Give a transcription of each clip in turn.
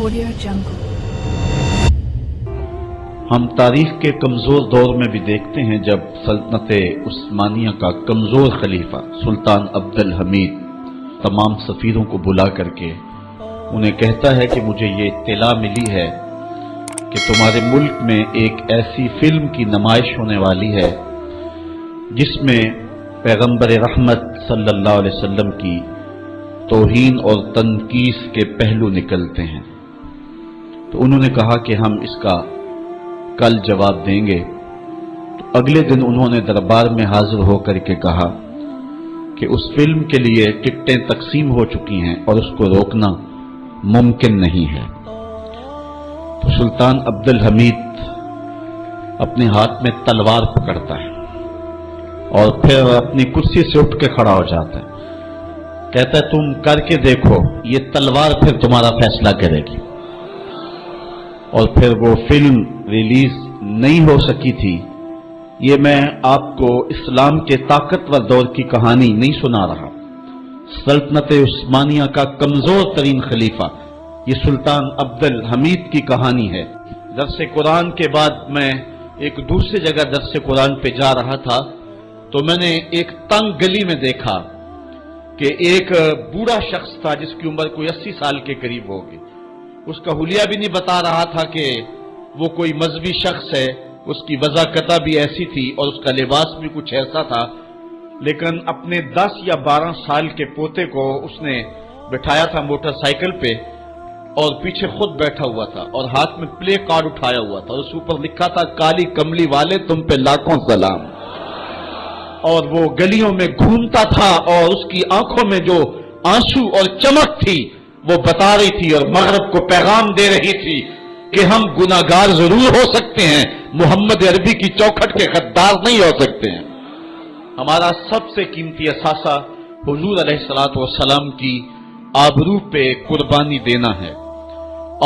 Audio Jungle. ہم تاریخ کے کمزور دور میں بھی دیکھتے ہیں جب سلطنت عثمانیہ کا کمزور خلیفہ سلطان عبد الحمید تمام سفیروں کو بلا کر کے انہیں کہتا ہے کہ مجھے یہ اطلاع ملی ہے کہ تمہارے ملک میں ایک ایسی فلم کی نمائش ہونے والی ہے جس میں پیغمبر رحمت صلی اللہ علیہ وسلم کی توہین اور تنقیص کے پہلو نکلتے ہیں۔ تو انہوں نے کہا کہ ہم اس کا کل جواب دیں گے۔ تو اگلے دن انہوں نے دربار میں حاضر ہو کر کے کہا کہ اس فلم کے لیے ٹکٹیں تقسیم ہو چکی ہیں اور اس کو روکنا ممکن نہیں ہے۔ تو سلطان عبد الحمید اپنے ہاتھ میں تلوار پکڑتا ہے اور پھر اپنی کرسی سے اٹھ کے کھڑا ہو جاتا ہے، کہتا ہے تم کر کے دیکھو، یہ تلوار پھر تمہارا فیصلہ کرے گی۔ اور پھر وہ فلم ریلیز نہیں ہو سکی تھی۔ یہ میں آپ کو اسلام کے طاقتور دور کی کہانی نہیں سنا رہا، سلطنت عثمانیہ کا کمزور ترین خلیفہ یہ سلطان عبد الحمید کی کہانی ہے۔ درس قرآن کے بعد میں ایک دوسری جگہ درس قرآن پہ جا رہا تھا تو میں نے ایک تنگ گلی میں دیکھا کہ ایک بوڑھا شخص تھا جس کی عمر کوئی 80 سال کے قریب ہوگی۔ اس کا حلیہ بھی نہیں بتا رہا تھا کہ وہ کوئی مذہبی شخص ہے، اس کی وضاحت بھی ایسی تھی اور اس کا لباس بھی کچھ ایسا تھا، لیکن اپنے 10 یا 12 سال کے پوتے کو اس نے بٹھایا تھا موٹر سائیکل پہ اور پیچھے خود بیٹھا ہوا تھا اور ہاتھ میں پلے کارڈ اٹھایا ہوا تھا اور اس اوپر لکھا تھا کالی کملی والے تم پہ لاکھوں سلام۔ اور وہ گلیوں میں گھومتا تھا اور اس کی آنکھوں میں جو آنسو اور چمک تھی وہ بتا رہی تھی اور مغرب کو پیغام دے رہی تھی کہ ہم گناہگار ضرور ہو سکتے ہیں، محمد عربی کی چوکھٹ کے غدار نہیں ہو سکتے ہیں۔ ہمارا سب سے قیمتی اثاثہ حضور علیہ الصلوۃ والسلام کی آبرو پہ قربانی دینا ہے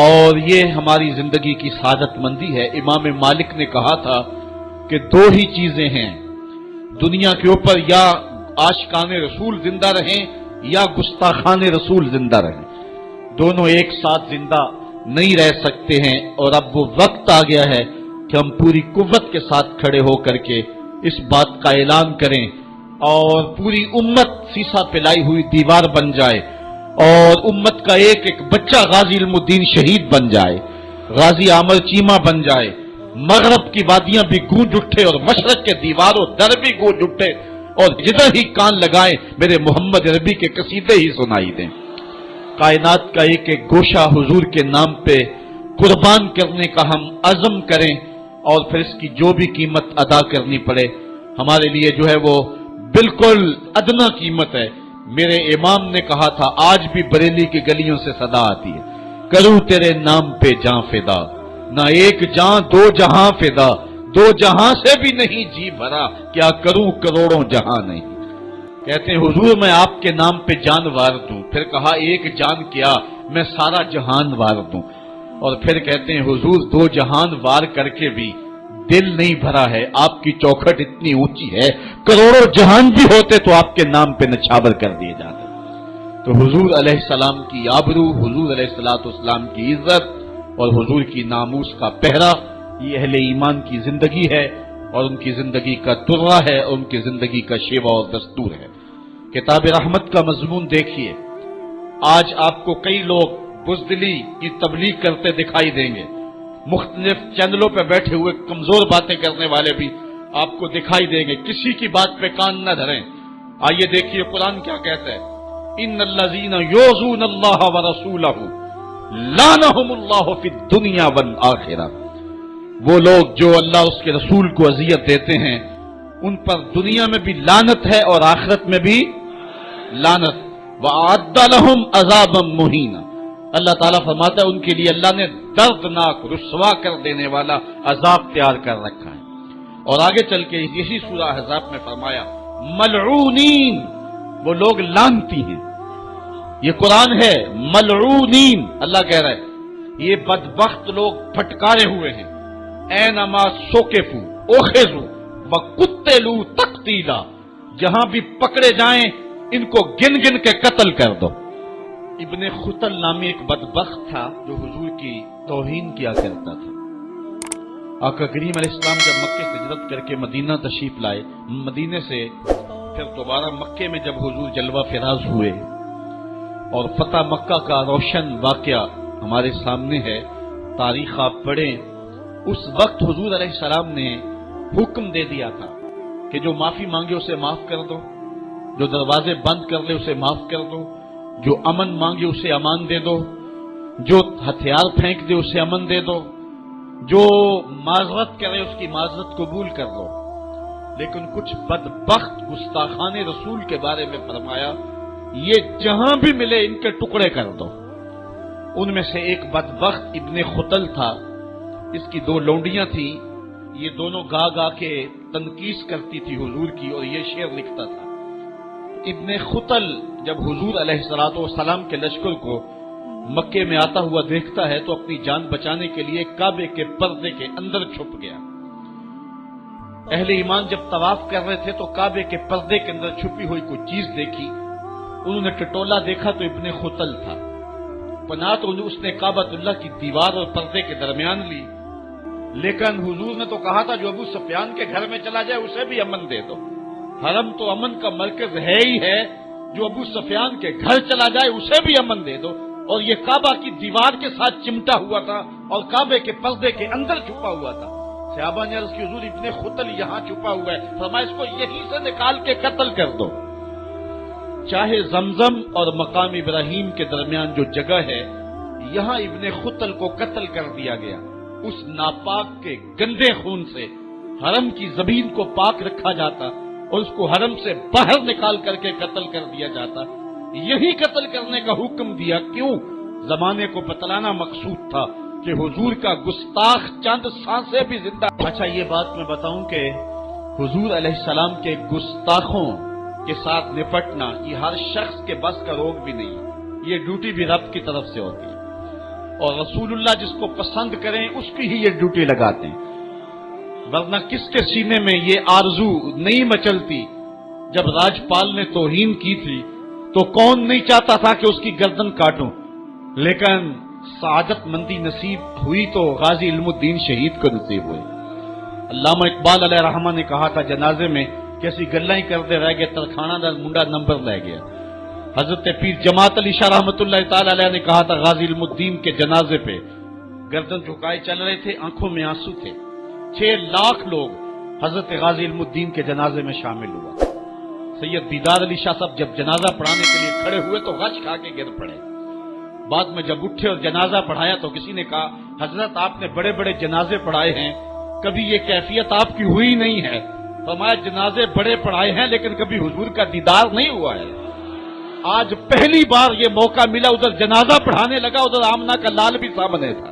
اور یہ ہماری زندگی کی سعادت مندی ہے۔ امام مالک نے کہا تھا کہ 2 ہی چیزیں ہیں دنیا کے اوپر، یا عاشقان رسول زندہ رہیں یا گستاخان رسول زندہ رہیں، دونوں ایک ساتھ زندہ نہیں رہ سکتے ہیں۔ اور اب وہ وقت آ گیا ہے کہ ہم پوری قوت کے ساتھ کھڑے ہو کر کے اس بات کا اعلان کریں اور پوری امت سیسا پلائی ہوئی دیوار بن جائے اور امت کا ایک ایک بچہ غازی علم الدین شہید بن جائے، غازی عامر چیمہ بن جائے، مغرب کی وادیاں بھی گونج اٹھے اور مشرق کے دیواروں در بھی گونج اٹھے اور جدھر ہی کان لگائیں میرے محمد عربی کے قصیدے ہی سنائی دیں۔ کائنات کا ایک ایک گوشہ حضور کے نام پہ قربان کرنے کا ہم عزم کریں اور پھر اس کی جو بھی قیمت ادا کرنی پڑے ہمارے لیے جو ہے وہ بالکل ادنا قیمت ہے۔ میرے امام نے کہا تھا آج بھی بریلی کی گلیوں سے صدا آتی ہے، کروں تیرے نام پہ جاں فدا، نہ ایک جاں 2 جہاں فدا، 2 جہاں سے بھی نہیں جی بھرا، کیا کروں کروڑوں جہاں نہیں۔ کہتے ہیں حضور میں آپ کے نام پہ جان وار دوں، پھر کہا ایک جان کیا میں سارا جہان وار دوں، اور پھر کہتے ہیں حضور 2 جہان وار کر کے بھی دل نہیں بھرا ہے، آپ کی چوکھٹ اتنی اونچی ہے کروڑوں جہان بھی ہوتے تو آپ کے نام پہ نچھاور کر دیے جاتے۔ تو حضور علیہ السلام کی آبرو، حضور علیہ السلام کی عزت اور حضور کی ناموس کا پہرا یہ اہل ایمان کی زندگی ہے اور ان کی زندگی کا ترہ ہے اور ان کی زندگی کا شیوا اور دستور ہے۔ کتاب رحمت کا مضمون دیکھیے، آج آپ کو کئی لوگ بزدلی کی تبلیغ کرتے دکھائی دیں گے، مختلف چینلوں پہ بیٹھے ہوئے کمزور باتیں کرنے والے بھی آپ کو دکھائی دیں گے، کسی کی بات پہ کان نہ دھریں۔ آئیے دیکھیے قرآن کیا کہتا ہے، ان الذین یؤذون اللہ ورسولہ لعنہم اللہ فی الدنیا والآخرہ، وہ لوگ جو اللہ اس کے رسول کو اذیت دیتے ہیں ان پر دنیا میں بھی لعنت ہے اور آخرت میں بھی لعنت، وَأَعَدَّ لَهُمْ عَذَابًا مُهِينًا، اللہ تعالیٰ فرماتا ہے ان کے لیے اللہ نے دردناک رسوا کر دینے والا عذاب تیار کر رکھا ہے۔ اور آگے چل کے یہی سورہ احزاب میں فرمایا ملعونین، وہ لوگ لعنتی ہیں، یہ قرآن ہے، ملعونین اللہ کہہ رہا ہے یہ بدبخت لوگ پھٹکارے ہوئے ہیں، اینما سوکفو اوخذو وقتلوا تقتیلا، جہاں بھی پکڑے جائیں ان کو گن گن کے قتل کر دو۔ ابن خطل نامی ایک بدبخت تھا جو حضور کی توہین کیا کرتا تھا۔ آقا کریم علیہ السلام جب مکے سے ہجرت کر کے مدینہ تشریف لائے، مدینے سے پھر دوبارہ مکے میں جب حضور جلوہ فراز ہوئے اور فتح مکہ کا روشن واقعہ ہمارے سامنے ہے، تاریخ آپ پڑھیں، اس وقت حضور علیہ السلام نے حکم دے دیا تھا کہ جو معافی مانگے اسے معاف کر دو، جو دروازے بند کر لے اسے معاف کر دو، جو امن مانگے اسے امان دے دو، جو ہتھیار پھینک دے اسے امن دے دو، جو معذرت کرے اس کی معذرت قبول کر لو۔ لیکن کچھ بدبخت گستاخان رسول کے بارے میں فرمایا یہ جہاں بھی ملے ان کے ٹکڑے کر دو۔ ان میں سے ایک بدبخت ابن خطل تھا، اس کی دو لونڈیاں تھیں، یہ دونوں گا گا کے تنقید کرتی تھی حضور کی اور یہ شعر لکھتا تھا۔ ابن خطل جب حضور علیہ السلام کے لشکر کو مکے میں آتا ہوا دیکھتا ہے تو اپنی جان بچانے کے لیے کعبے کے پردے کے اندر چھپ گیا۔ اہل ایمان جب طواف کر رہے تھے تو کعبے کے پردے کے اندر چھپی ہوئی کوئی چیز دیکھی، انہوں نے ٹٹولا دیکھا تو ابن خطل تھا۔ پناہ تو اس نے کعبۃ اللہ کی دیوار اور پردے کے درمیان لی، لیکن حضور نے تو کہا تھا جو ابو سفیان کے گھر میں چلا جائے اسے بھی امن دے دو۔ حرم تو امن کا مرکز ہے ہی ہے، جو ابو سفیان کے گھر چلا جائے اسے بھی امن دے دو۔ اور یہ کعبہ کی دیوار کے ساتھ چمٹا ہوا تھا اور کعبے کے پردے کے اندر چھپا ہوا تھا۔ صحابہ نے عرض کی حضور ابن خطل یہاں چھپا ہوا ہے، فرمایا اس کو یہیں سے نکال کے قتل کر دو۔ چاہے زمزم اور مقام ابراہیم کے درمیان جو جگہ ہے، یہاں ابن خطل کو قتل کر دیا گیا۔ اس ناپاک کے گندے خون سے حرم کی زمین کو پاک رکھا جاتا اور اس کو حرم سے باہر نکال کر کے قتل کر دیا جاتا۔ یہی قتل کرنے کا حکم دیا، کیوں؟ زمانے کو بتلانا مقصود تھا کہ حضور کا گستاخ چند سانسیں بھی زندہ۔ اچھا یہ بات میں بتاؤں کہ حضور علیہ السلام کے گستاخوں کے ساتھ نپٹنا یہ ہر شخص کے بس کا روگ بھی نہیں، یہ ڈیوٹی بھی رب کی طرف سے ہوتی ہے، اور رسول اللہ جس کو پسند کریں اس کی ہی یہ ڈیوٹی لگاتے ہیں، ورنہ کس کے سینے میں یہ آرزو نہیں مچلتی؟ جب راجپال نے توہین کی تھی تو کون نہیں چاہتا تھا کہ اس کی گردن کاٹوں، لیکن سعادت مندی نصیب ہوئی تو غازی علم الدین شہید کو نصیب ہوئی۔ علامہ اقبال علیہ رحمہ نے کہا تھا جنازے میں کیسی گلیں ہی کرتے رہ گئے، ترکھانہ دا منڈا نمبر لے گیا۔ حضرت پیر جماعت علی شاہ رحمۃ اللہ تعالی علیہ نے کہا تھا غازی علم الدین کے جنازے پہ گردن جھکائے چل رہے تھے، آنکھوں میں آنسو تھے۔ 6 لاکھ لوگ حضرت غازی علم الدین کے جنازے میں شامل ہوا۔ سید دیدار علی شاہ صاحب جب جنازہ پڑھانے کے لیے کھڑے ہوئے تو غش کھا کے گر پڑے۔ بعد میں جب اٹھے اور جنازہ پڑھایا تو کسی نے کہا حضرت آپ نے بڑے بڑے جنازے پڑھائے ہیں، کبھی یہ کیفیت آپ کی ہوئی نہیں ہے۔ فرمایا جنازے بڑے پڑھائے ہیں لیکن کبھی حضور کا دیدار نہیں ہوا ہے۔ آج پہلی بار یہ موقع ملا، ادھر جنازہ پڑھانے لگا، ادھر آمنہ کا لال بھی سامنے تھا۔